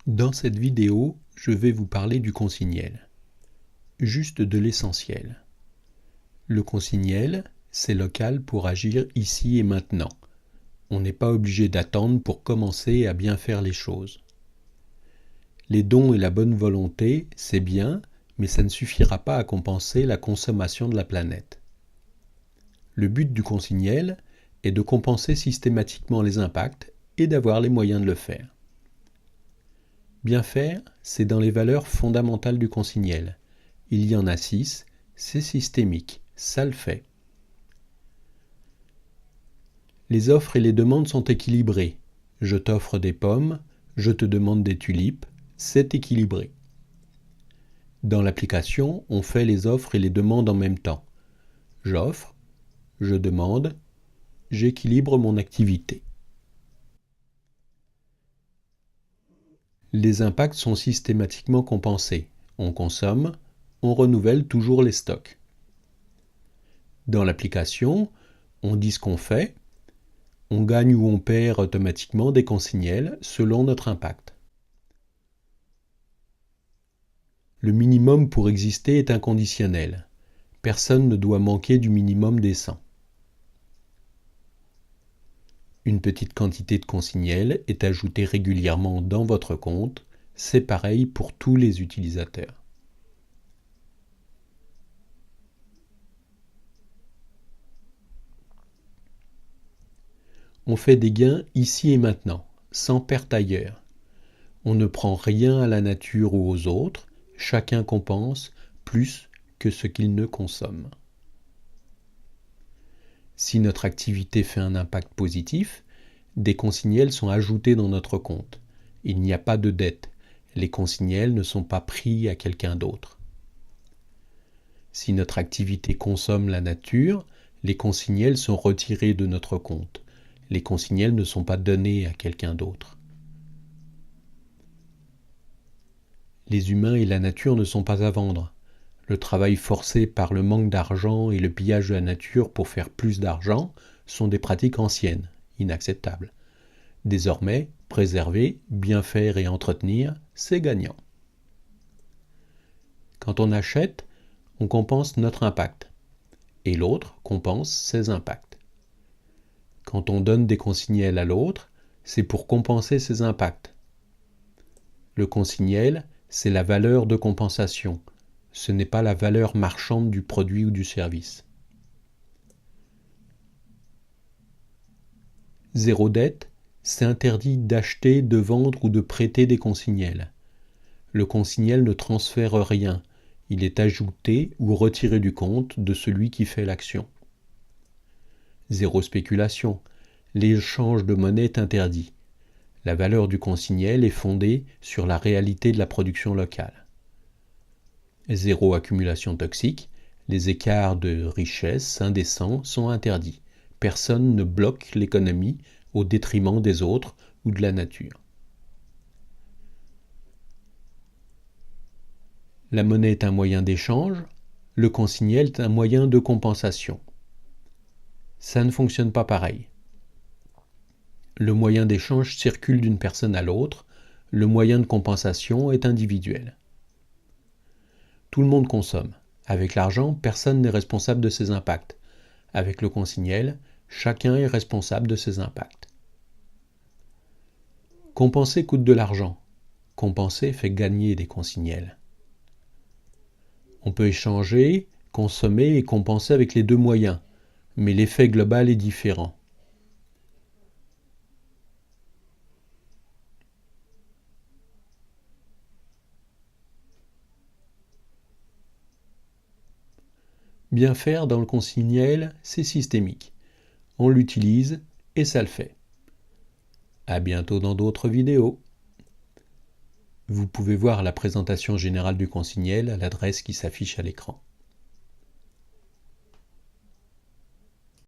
Dans cette vidéo, je vais vous parler du consignel. Juste de l'essentiel. Le consignel, c'est local pour agir ici et maintenant. On n'est pas obligé d'attendre pour commencer à bien faire les choses. Les dons et la bonne volonté, c'est bien, mais ça ne suffira pas à compenser la consommation de la planète. Le but du consignel est de compenser systématiquement les impacts et d'avoir les moyens de le faire. Bien faire, c'est dans les valeurs fondamentales du consignel. Il y en a 6, c'est systémique, ça le fait. Les offres et les demandes sont équilibrées. Je t'offre des pommes, je te demande des tulipes, c'est équilibré. Dans l'application, on fait les offres et les demandes en même temps. J'offre, je demande, j'équilibre mon activité. Les impacts sont systématiquement compensés. On consomme, on renouvelle toujours les stocks. Dans l'application, on dit ce qu'on fait, on gagne ou on perd automatiquement des consignels selon notre impact. Le minimum pour exister est inconditionnel. Personne ne doit manquer du minimum décent. Une petite quantité de consignels est ajoutée régulièrement dans votre compte. C'est pareil pour tous les utilisateurs. On fait des gains ici et maintenant, sans perte ailleurs. On ne prend rien à la nature ou aux autres, chacun compense plus que ce qu'il ne consomme. Si notre activité fait un impact positif, des consignels sont ajoutés dans notre compte. Il n'y a pas de dette. Les consignels ne sont pas pris à quelqu'un d'autre. Si notre activité consomme la nature, les consignels sont retirés de notre compte. Les consignels ne sont pas donnés à quelqu'un d'autre. Les humains et la nature ne sont pas à vendre. Le travail forcé par le manque d'argent et le pillage de la nature pour faire plus d'argent sont des pratiques anciennes, inacceptables. Désormais, préserver, bien faire et entretenir, c'est gagnant. Quand on achète, on compense notre impact, et l'autre compense ses impacts. Quand on donne des consignels à l'autre, c'est pour compenser ses impacts. Le consignel, c'est la valeur de compensation. Ce n'est pas la valeur marchande du produit ou du service. Zéro dette, c'est interdit d'acheter, de vendre ou de prêter des consignels. Le consignel ne transfère rien, il est ajouté ou retiré du compte de celui qui fait l'action. Zéro spéculation, l'échange de monnaie est interdit. La valeur du consignel est fondée sur la réalité de la production locale. Zéro accumulation toxique, les écarts de richesse indécents sont interdits. Personne ne bloque l'économie au détriment des autres ou de la nature. La monnaie est un moyen d'échange, le consignel est un moyen de compensation. Ça ne fonctionne pas pareil. Le moyen d'échange circule d'une personne à l'autre, le moyen de compensation est individuel. Tout le monde consomme. Avec l'argent, personne n'est responsable de ses impacts. Avec le consignel, chacun est responsable de ses impacts. Compenser coûte de l'argent. Compenser fait gagner des consignels. On peut échanger, consommer et compenser avec les deux moyens, mais l'effet global est différent. Bien faire dans le consignel, c'est systémique. On l'utilise et ça le fait. À bientôt dans d'autres vidéos. Vous pouvez voir la présentation générale du consignel à l'adresse qui s'affiche à l'écran.